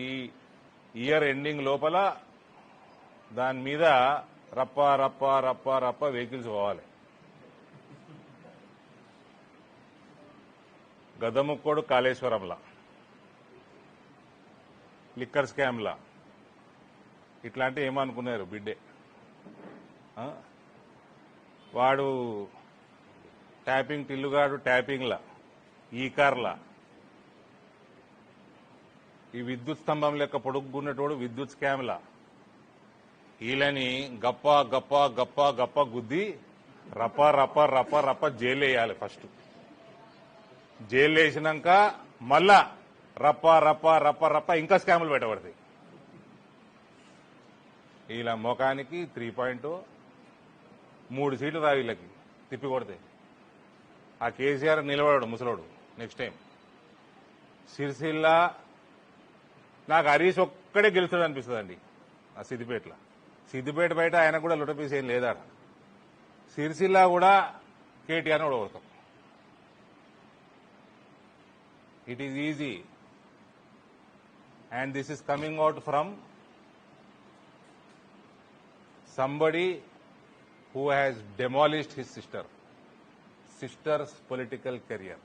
ఈ year ending లోపల దాని మీద రప్ప రప్ప రప్ప రప్ప వెహికల్స్ పోవాలి. గదముక్కోడు కాళేశ్వరంలా, లిక్కర్ స్కామ్లా ఇట్లాంటి ఏమనుకున్నారు బిడ్డే. వాడు ట్యాపింగ్ టిల్లుగాడు ట్యాపింగ్లా, ఈ కార్లా, ఈ విద్యుత్ స్తంభం లెక్క పొడుగున్నటోడు విద్యుత్ స్కామ్లా. వీళ్ళని గప్ప గప్ప గప్ప గప్ప గుద్ది రప్ప రప్ప రప్ప రప్ప జైలు వేయాలి. ఫస్ట్ జైలు వేసినాక మళ్ళా రప్ప రప్ప రప్ప రప్ప ఇంకా స్కాములు పెట్టబడతాయి. వీళ్ళ ముఖానికి 3.0 3 సీట్లు రా వీళ్ళకి తిప్పి కొడతాయి. ఆ కేసీఆర్ నిలబడాడు ముసలోడు నెక్స్ట్ టైం. సిరిసిల్ల నాకు హరీష్ ఒక్కడే గెలుస్తాడు అనిపిస్తుందండి. ఆ సిద్దిపేట బయట ఆయన కూడా లుటపీస్ ఏం లేదా. సిరిసిల్ల కూడా కేటీఆర్ ఓడగొడతాం. It is easy and this is coming out from somebody who has demolished his sister's political career.